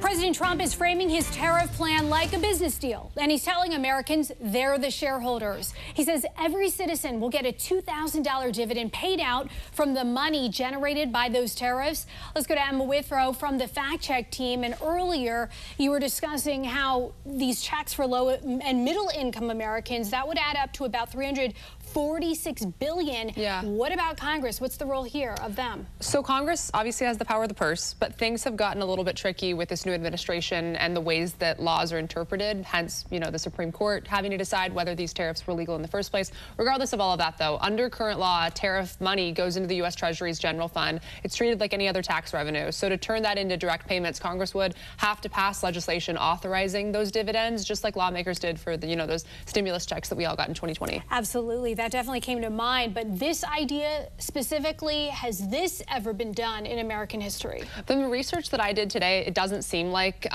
President Trump is framing his tariff plan like a business deal, and he's telling Americans they're the shareholders. He says every citizen will get a $2,000 dividend paid out from the money generated by those tariffs. Let's go to Emma Withrow from the Fact Check team. And earlier, you were discussing how these checks for low and middle income Americans, that would add up to about $346 billion. Yeah. What about Congress? What's the role here of them? So Congress obviously has the power of the purse, but things have gotten a little bit tricky with this new administration and the ways that laws are interpreted, hence, the Supreme Court having to decide whether these tariffs were legal in the first place. Regardless of all of that, though, under current law, tariff money goes into the U.S. Treasury's general fund. It's treated like any other tax revenue. So to turn that into direct payments, Congress would have to pass legislation authorizing those dividends, just like lawmakers did for the, those stimulus checks that we all got in 2020. Absolutely. That definitely came to mind. But this idea specifically, has this ever been done in American history? The research that I did today, it doesn't seem like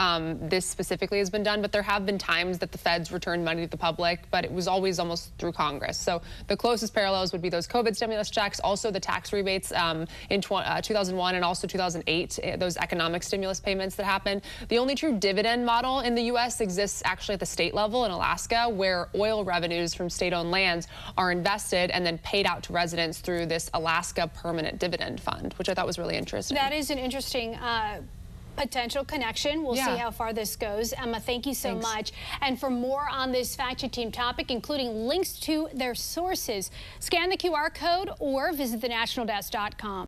this specifically has been done, but there have been times that the feds returned money to the public, but it was always almost through Congress. So the closest parallels would be those COVID stimulus checks, also the tax rebates in 2001 and also 2008, those economic stimulus payments that happened. The only true dividend model in the U.S. exists actually at the state level in Alaska, where oil revenues from state-owned lands are invested and then paid out to residents through this Alaska Permanent Dividend Fund, which I thought was really interesting. That is an interesting potential connection. We'll see how far this goes. Emma, thank you so much. And for more on this Fact Check Team topic, including links to their sources, scan the QR code or visit thenationaldesk.com.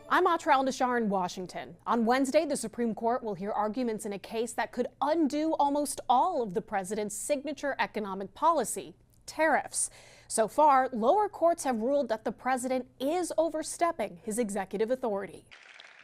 I'm Atral Nashar in Washington. On Wednesday, the Supreme Court will hear arguments in a case that could undo almost all of the president's signature economic policy, tariffs. So far, lower courts have ruled that the president is overstepping his executive authority.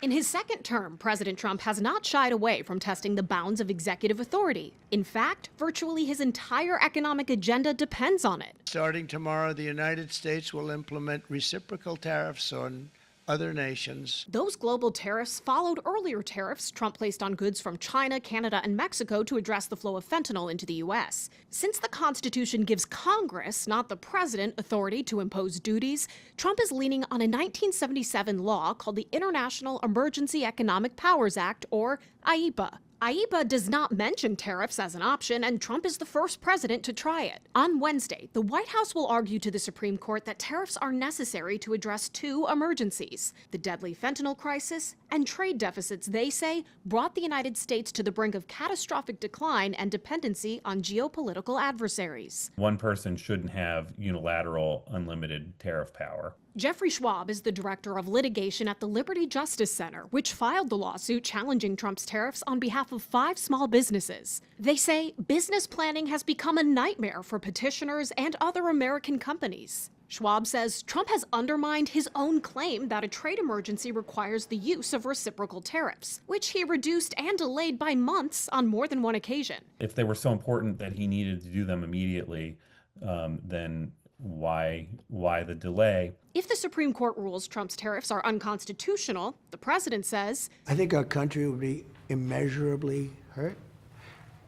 In his second term, President Trump has not shied away from testing the bounds of executive authority. In fact, virtually his entire economic agenda depends on it. Starting tomorrow, the United States will implement reciprocal tariffs on other nations. Those global tariffs followed earlier tariffs Trump placed on goods from China, Canada, and Mexico to address the flow of fentanyl into the U.S. Since the Constitution gives Congress, not the president, authority to impose duties, Trump is leaning on a 1977 law called the International Emergency Economic Powers Act, or IEPA. IEPA does not mention tariffs as an option, and Trump is the first president to try it. On Wednesday, the White House will argue to the Supreme Court that tariffs are necessary to address two emergencies: the deadly fentanyl crisis and trade deficits they say brought the United States to the brink of catastrophic decline and dependency on geopolitical adversaries. One person shouldn't have unilateral, unlimited tariff power. Jeffrey Schwab is the director of litigation at the Liberty Justice Center, which filed the lawsuit challenging Trump's tariffs on behalf of 5 small businesses. They say business planning has become a nightmare for petitioners and other American companies. Schwab says Trump has undermined his own claim that a trade emergency requires the use of reciprocal tariffs, which he reduced and delayed by months on more than one occasion. If they were so important that he needed to do them immediately, then why the delay? If the Supreme Court rules Trump's tariffs are unconstitutional, the president says, I think our country will be immeasurably hurt.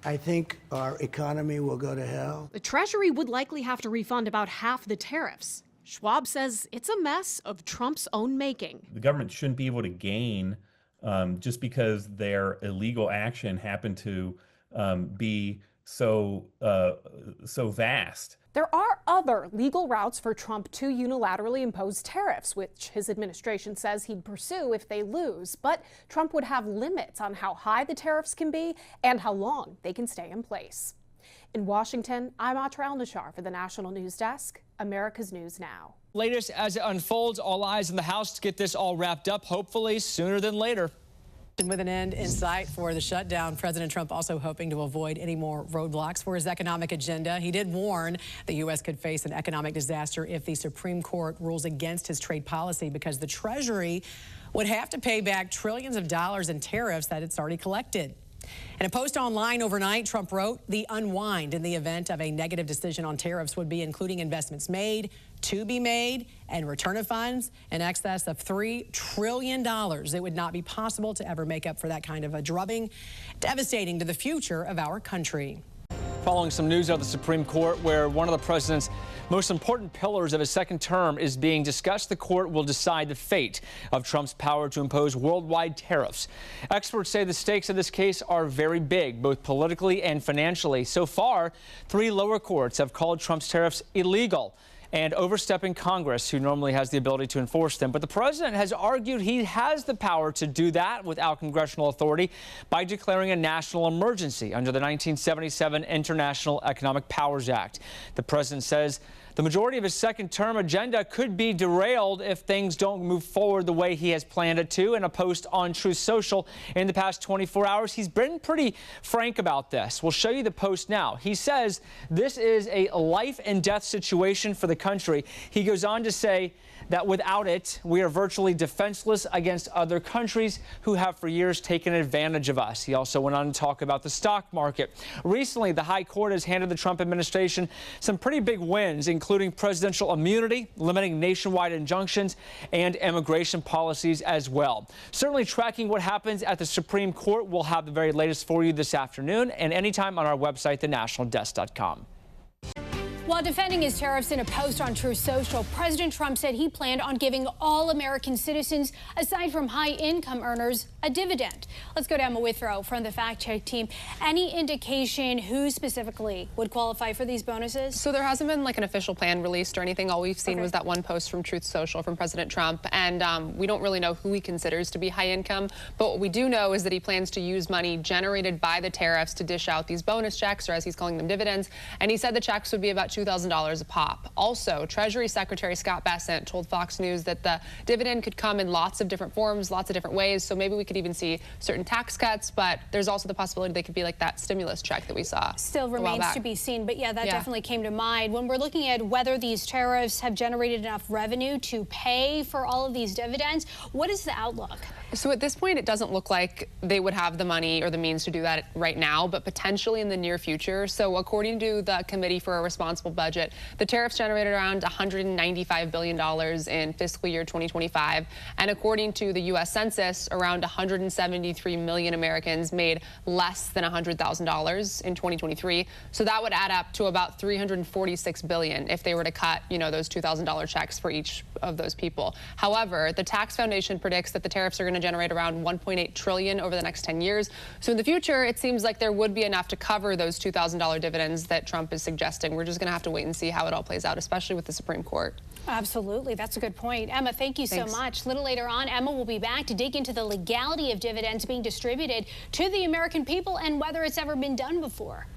I think our economy will go to hell. The Treasury would likely have to refund about half the tariffs. Schwab says it's a mess of Trump's own making. The government shouldn't be able to gain just because their illegal action happened to be so vast. There are other legal routes for Trump to unilaterally impose tariffs, which his administration says he'd pursue if they lose. But Trump would have limits on how high the tariffs can be and how long they can stay in place. In Washington, I'm Atral Nashar for the National News Desk, America's News Now. Latest as it unfolds, all eyes in the House to get this all wrapped up, hopefully sooner than later. And with an end in sight for the shutdown, President Trump also hoping to avoid any more roadblocks for his economic agenda. He did warn the U.S. could face an economic disaster if the Supreme Court rules against his trade policy, because the Treasury would have to pay back trillions of dollars in tariffs that it's already collected. In a post online overnight, Trump wrote, the unwind in the event of a negative decision on tariffs would be including investments made, to be made, and return of funds in excess of $3 trillion. It would not be possible to ever make up for that kind of a drubbing, devastating to the future of our country. Following some news out of the Supreme Court, where one of the president's most important pillars of his second term is being discussed. The court will decide the fate of Trump's power to impose worldwide tariffs. Experts say the stakes of this case are very big, both politically and financially. So far, 3 lower courts have called Trump's tariffs illegal and overstepping Congress, who normally has the ability to enforce them. But the president has argued he has the power to do that without congressional authority by declaring a national emergency under the 1977 International Economic Powers Act. The president says the majority of his second-term agenda could be derailed if things don't move forward the way he has planned it to. In a post on Truth Social in the past 24 hours, he's been pretty frank about this. We'll show you the post now. He says this is a life-and-death situation for the country. He goes on to say that without it, we are virtually defenseless against other countries who have for years taken advantage of us. He also went on to talk about the stock market. Recently, the High Court has handed the Trump administration some pretty big wins, including presidential immunity, limiting nationwide injunctions, and immigration policies as well. Certainly tracking what happens at the Supreme Court. We'll have the very latest for you this afternoon and anytime on our website, thenationaldesk.com. While defending his tariffs in a post on Truth Social, President Trump said he planned on giving all American citizens, aside from high-income earners, a dividend. Let's go to Emma Withrow from the Fact Check team. Any indication who specifically would qualify for these bonuses? So there hasn't been like an official plan released or anything. All we've seen was that one post from Truth Social from President Trump. And we don't really know who he considers to be high income. But what we do know is that he plans to use money generated by the tariffs to dish out these bonus checks, or as he's calling them, dividends. And he said the checks would be about $2,000 a pop. Also, Treasury Secretary Scott Bessent told Fox News that the dividend could come in lots of different forms, lots of different ways. So maybe we could even see certain tax cuts, but there's also the possibility they could be like that stimulus check that we saw. Still remains to be seen, but yeah, that definitely came to mind. When we're looking at whether these tariffs have generated enough revenue to pay for all of these dividends, what is the outlook? So at this point, it doesn't look like they would have the money or the means to do that right now, but potentially in the near future. So according to the Committee for a Responsible Budget, the tariffs generated around $195 billion in fiscal year 2025. And according to the U.S. Census, around 173 million Americans made less than $100,000 in 2023. So that would add up to about $346 billion if they were to cut, those $2,000 checks for each of those people. However, the Tax Foundation predicts that the tariffs are going to generate around $1.8 trillion over the next 10 years. So in the future, it seems like there would be enough to cover those $2,000 dividends that Trump is suggesting. We're just going to have to wait and see how it all plays out, especially with the Supreme Court. Absolutely. That's a good point. Emma, thank you so much. A little later on, Emma will be back to dig into the legality of dividends being distributed to the American people and whether it's ever been done before.